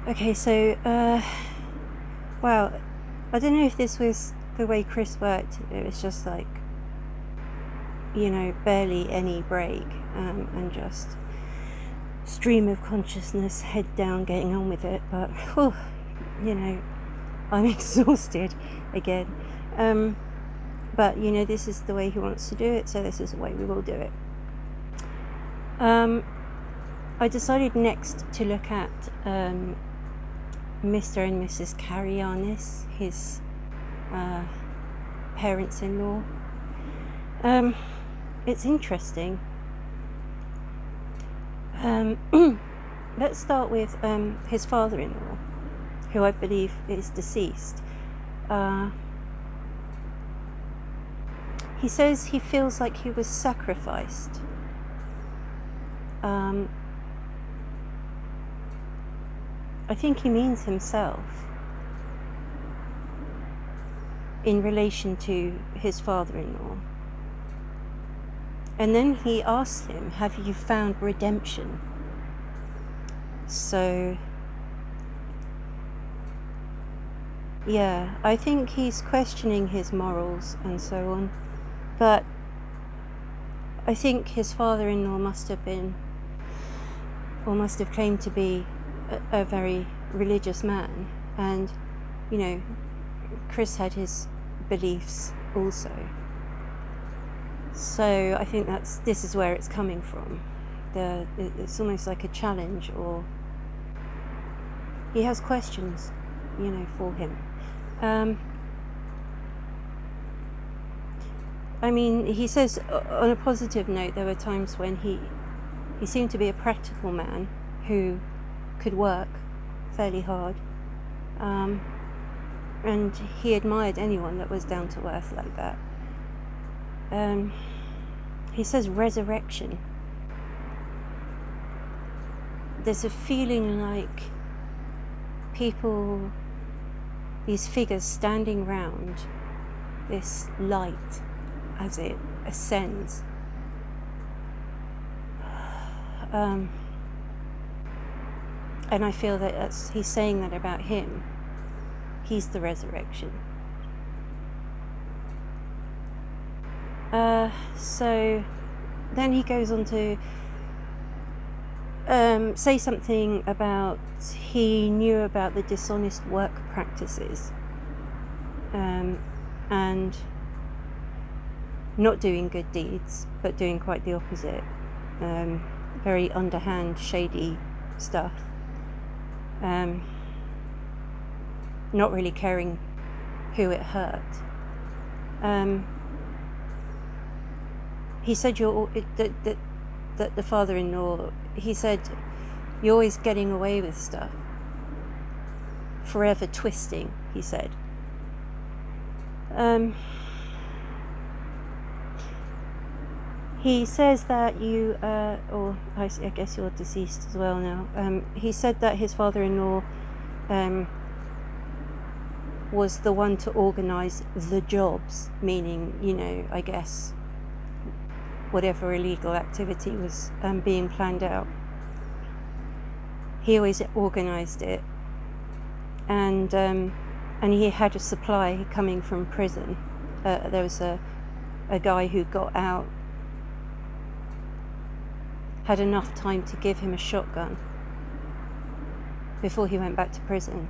Okay, so, wow, I don't know if this was the way Chris worked. It was just like, barely any break, and just stream of consciousness, head down, getting on with it. But, I'm exhausted again. But, this is the way he wants to do it, so this is the way we will do it. I decided next to look at Mr. and Mrs. Karianis, his parents-in-law. It's interesting. Let's start with his father-in-law, who I believe is deceased. He says he feels like he was sacrificed. I think he means himself in relation to his father-in-law. And then he asks him, have you found redemption? So, yeah, I think he's questioning his morals and so on. But I think his father-in-law must have claimed to be a very religious man, and Chris had his beliefs also. So I think this is where it's coming from. It's almost like a challenge, or he has questions, for him. He says on a positive note, there were times when he seemed to be a practical man who could work fairly hard, and he admired anyone that was down to earth like that. He says resurrection. There's a feeling like people, these figures standing round this light as it ascends. And I feel that he's saying that about him. He's the resurrection. So then he goes on to say something about he knew about the dishonest work practices, and not doing good deeds, but doing quite the opposite. Very underhand, shady stuff. Not really caring who it hurt. He said that the father-in-law, he said, you're always getting away with stuff. Forever twisting, he said. He says that you, or I guess you're deceased as well now. He said that his father-in-law was the one to organise the jobs, meaning, I guess, whatever illegal activity was being planned out. He always organised it, and he had a supply coming from prison. There was a guy who got out, had enough time to give him a shotgun before he went back to prison.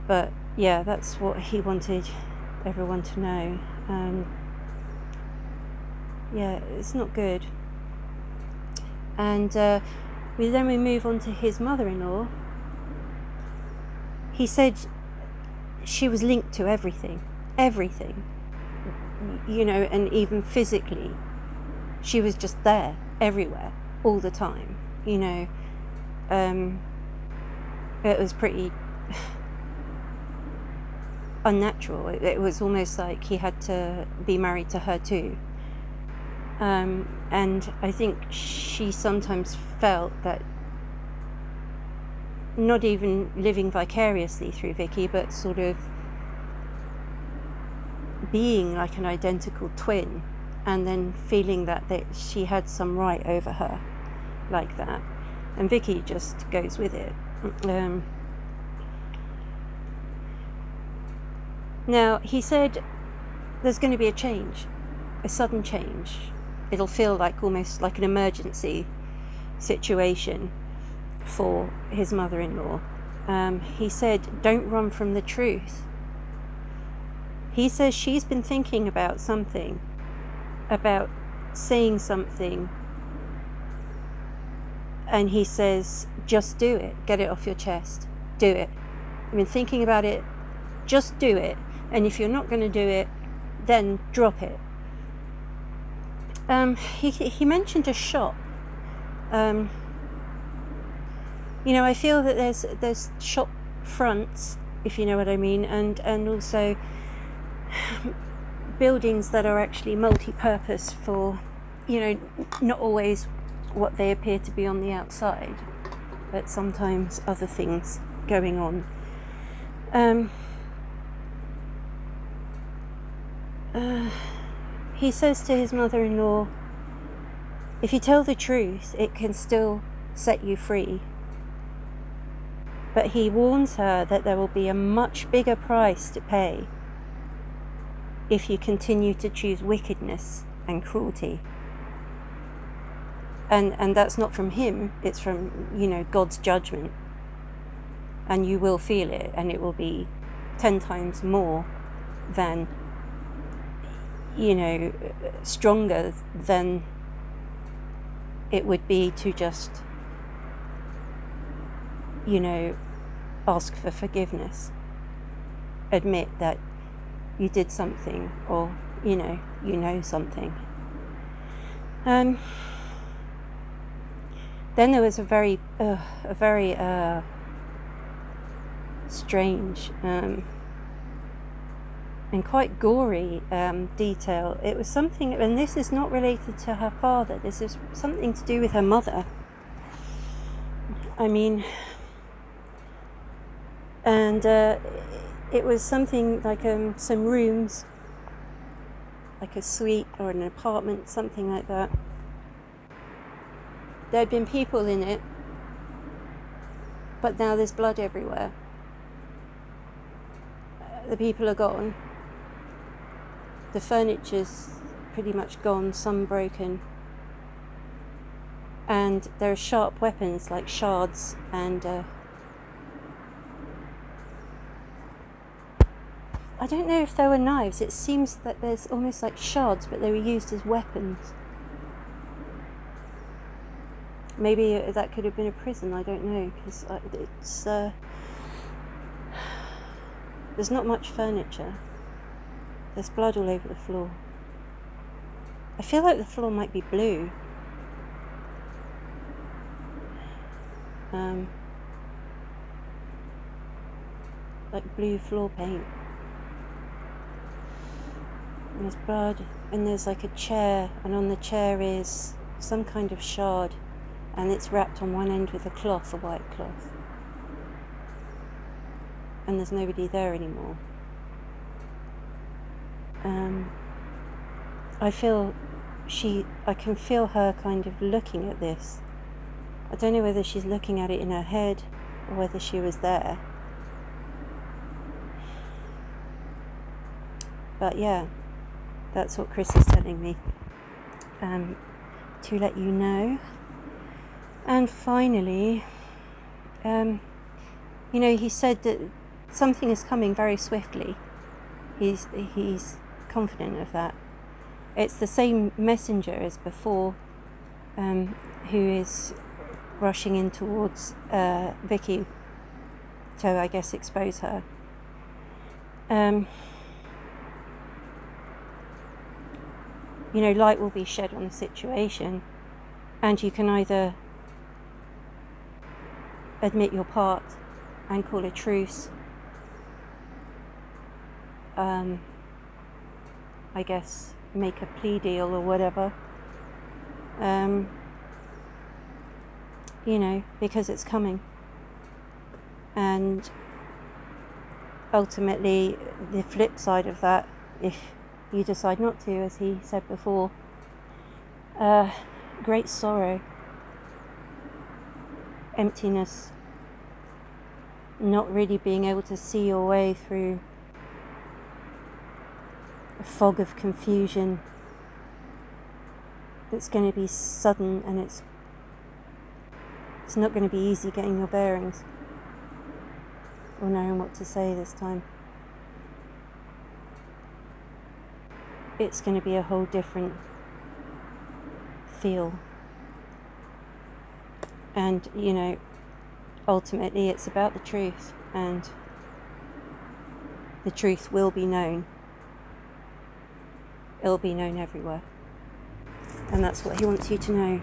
But yeah, that's what he wanted everyone to know. Yeah, it's not good. And we move on to his mother-in-law. He said she was linked to everything, and even physically, she was just there, everywhere, all the time. It was pretty unnatural. It was almost like he had to be married to her too. And I think she sometimes felt that, not even living vicariously through Vicky, but sort of being like an identical twin, and then feeling that she had some right over her like that. and Vicky just goes with it. Now, he said there's going to be a change, a sudden change. It'll feel like almost like an emergency situation for his mother-in-law. He said, don't run from the truth. He says she's been thinking about something, about saying something, and he says, just do it, get it off your chest, do it. I've been thinking about it, just do it, and if you're not going to do it, then drop it. He mentioned a shop. I feel that there's shop fronts, if you know what I mean, and also buildings that are actually multi-purpose for, not always what they appear to be on the outside, but sometimes other things going on. He says to his mother-in-law, if you tell the truth, it can still set you free. But he warns her that there will be a much bigger price to pay if you continue to choose wickedness and cruelty. And that's not from him, it's from, God's judgment. And you will feel it, and it will be 10 times more than, stronger than it would be to just, ask for forgiveness. Admit that you did something, or, something. Then there was a very strange and quite gory detail. It was something, and this is not related to her father, this is something to do with her mother. And it was something like some rooms, like a suite or an apartment, something like that. There had been people in it, but now there's blood everywhere. The people are gone. The furniture's pretty much gone, some broken. And there are sharp weapons like shards and I don't know if they were knives. It seems that there's almost like shards, but they were used as weapons. Maybe that could have been a prison, I don't know, because it's there's not much furniture. There's blood all over the floor. I feel like the floor might be blue. Like blue floor paint. And there's blood, and there's like a chair, and on the chair is some kind of shard, and it's wrapped on one end with a cloth, a white cloth. And there's nobody there anymore. I can feel her kind of looking at this. I don't know whether she's looking at it in her head or whether she was there. But yeah, that's what Chris is telling me, to let you know. And finally, he said that something is coming very swiftly. He's confident of that. It's the same messenger as before, who is rushing in towards Vicky to, I guess, expose her. Light will be shed on the situation, and you can either admit your part and call a truce, I guess make a plea deal or whatever, because it's coming. And ultimately, the flip side of that, if you decide not to, as he said before, great sorrow. emptiness, not really being able to see your way through a fog of confusion that's going to be sudden, and it's not going to be easy getting your bearings or knowing what to say this time. It's going to be a whole different feel. And, you know, ultimately it's about the truth, and the truth will be known. It'll be known everywhere. And that's what he wants you to know.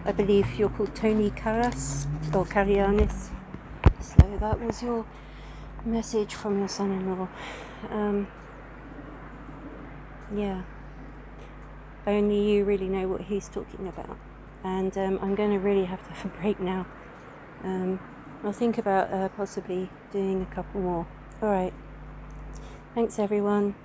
I believe you're called Tony Karas or Karianis. So that was your message from your son-in-law. Yeah. Only you really know what he's talking about. And I'm going to really have to have a break now. I'll think about possibly doing a couple more. Alright. Thanks everyone.